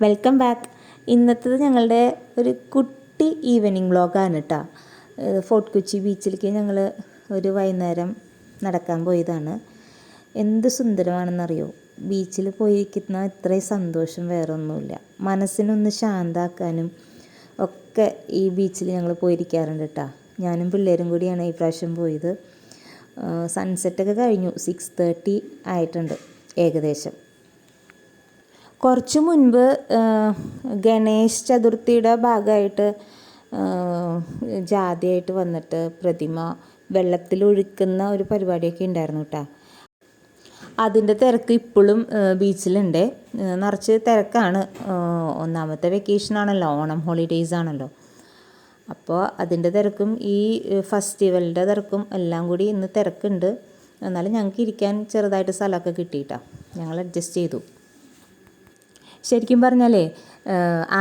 Welcome back. ഇന്നത്തേത് ഞങ്ങളുടെ ഒരു കുട്ടി ഈവനിങ് വ്ളോഗാണ് കേട്ടോ. ഫോർട്ട് കൊച്ചി ബീച്ചിലേക്ക് ഞങ്ങൾ ഒരു വൈകുന്നേരം നടക്കാൻ പോയതാണ്. എന്ത് സുന്ദരമാണെന്നറിയോ, ബീച്ചിൽ പോയിരിക്കുന്ന ഇത്രയും സന്തോഷം വേറെ ഒന്നുമില്ല. മനസ്സിനൊന്ന് ശാന്താക്കാനും ഒക്കെ ഈ ബീച്ചിൽ ഞങ്ങൾ പോയിരിക്കാറുണ്ട് കേട്ടോ. ഞാനും പിള്ളേരും കൂടിയാണ് ഈ പ്രാവശ്യം പോയത്. സൺസെറ്റൊക്കെ കഴിഞ്ഞു, 6:30 ആയിട്ടുണ്ട് ഏകദേശം. കുറച്ച് മുൻപ് ഗണേശ് ചതുർത്ഥിയുടെ ഭാഗമായിട്ട് ജാതിയായിട്ട് വന്നിട്ട് പ്രതിമ വെള്ളത്തിലൊഴുക്കുന്ന ഒരു പരിപാടിയൊക്കെ ഉണ്ടായിരുന്നു കേട്ടോ. അതിൻ്റെ തിരക്ക് ഇപ്പോഴും ബീച്ചിലുണ്ട്, നിറച്ച് തിരക്കാണ്. ഒന്നാമത്തെ വെക്കേഷനാണല്ലോ, ഓണം ഹോളിഡേയ്സ് ആണല്ലോ. അപ്പോൾ അതിൻ്റെ തിരക്കും ഈ ഫെസ്റ്റിവലിൻ്റെ തിരക്കും എല്ലാം കൂടി ഇന്ന് തിരക്കുണ്ട്. എന്നാലും ഞങ്ങൾക്ക് ഇരിക്കാൻ ചെറുതായിട്ട് സ്ഥലമൊക്കെ കിട്ടിയിട്ടാ, ഞങ്ങൾ അഡ്ജസ്റ്റ് ചെയ്തു. ശരിക്കും പറഞ്ഞാലേ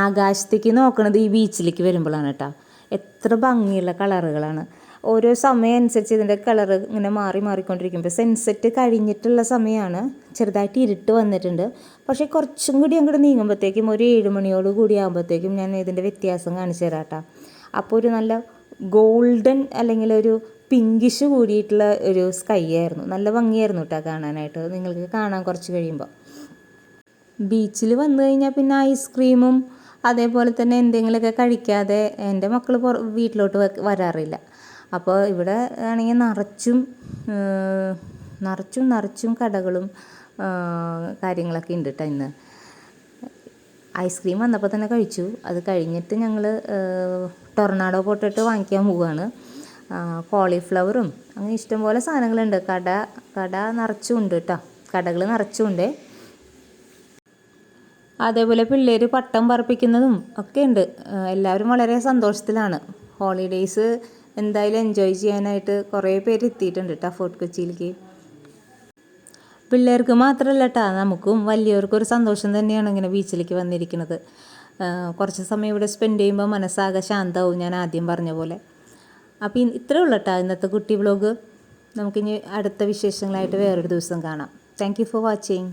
ആകാശത്തേക്ക് നോക്കണത് ഈ ബീച്ചിലേക്ക് വരുമ്പോഴാണ് കേട്ടോ. എത്ര ഭംഗിയുള്ള കളറുകളാണ്. ഓരോ സമയം അനുസരിച്ച് ഇതിൻ്റെ കളറ് ഇങ്ങനെ മാറിക്കൊണ്ടിരിക്കുമ്പോൾ സൺസെറ്റ് കഴിഞ്ഞിട്ടുള്ള സമയമാണ്, ചെറുതായിട്ട് ഇരുട്ട് വന്നിട്ടുണ്ട്. പക്ഷേ കുറച്ചും കൂടി അങ്ങോട്ട് നീങ്ങുമ്പോഴത്തേക്കും ഒരു 7 മണിയോട് കൂടി ആകുമ്പോഴത്തേക്കും ഞാൻ ഇതിൻ്റെ വ്യത്യാസം കാണിച്ചു തരാം കേട്ടോ. അപ്പോൾ ഒരു നല്ല ഗോൾഡൻ അല്ലെങ്കിൽ ഒരു പിങ്കിഷ് കൂടിയിട്ടുള്ള ഒരു സ്കൈ ആയിരുന്നു. നല്ല ഭംഗിയായിരുന്നു കേട്ടോ കാണാനായിട്ട്. നിങ്ങൾക്ക് കാണാൻ കുറച്ച് കഴിയുമ്പോൾ. ബീച്ചിൽ വന്നു കഴിഞ്ഞാൽ പിന്നെ ഐസ്ക്രീമും അതേപോലെ തന്നെ എന്തെങ്കിലുമൊക്കെ കഴിക്കാതെ എൻ്റെ മക്കൾ വീട്ടിലോട്ട് വരാറില്ല. അപ്പോൾ ഇവിടെ ആണെങ്കിൽ നിറച്ചും കടകളും കാര്യങ്ങളൊക്കെ ഉണ്ട് കേട്ടോ. ഇന്ന് ഐസ്ക്രീം വന്നപ്പോൾ തന്നെ കഴിച്ചു. അത് കഴിഞ്ഞിട്ട് ഞങ്ങൾ ടൊർണാഡോ പൊട്ടറ്റോ വാങ്ങിക്കാൻ പോവുകയാണ്. കോളിഫ്ലവറും അങ്ങനെ ഇഷ്ടംപോലെ സാധനങ്ങളുണ്ട്. കട നിറച്ചുണ്ട് കേട്ടോ, കടകൾ നിറച്ചുണ്ട്. അതേപോലെ പിള്ളേർ പട്ടം പറപ്പിക്കുന്നതും ഒക്കെ ഉണ്ട്. എല്ലാവരും വളരെ സന്തോഷത്തിലാണ്. ഹോളിഡേയ്സ് എന്തായാലും എൻജോയ് ചെയ്യാനായിട്ട് കുറേ പേര് എത്തിയിട്ടുണ്ട് കേട്ടോ ഫോർട്ട് കൊച്ചിയിലേക്ക്. പിള്ളേർക്ക് മാത്രമല്ല കേട്ടോ, നമുക്കും വലിയവർക്കൊരു സന്തോഷം തന്നെയാണ് ഇങ്ങനെ ബീച്ചിലേക്ക് വന്നിരിക്കുന്നത്. കുറച്ച് സമയം ഇവിടെ സ്പെൻഡ് ചെയ്യുമ്പോൾ മനസ്സാകെ ശാന്തമാവും, ഞാൻ ആദ്യം പറഞ്ഞ പോലെ. അപ്പോൾ ഇത്രയേ ഉള്ളൂ കേട്ടോ ഇന്നത്തെ കുട്ടി വ്ളോഗ്. നമുക്കിനി അടുത്ത വിശേഷങ്ങളായിട്ട് വേറൊരു ദിവസം കാണാം. Thank you for watching.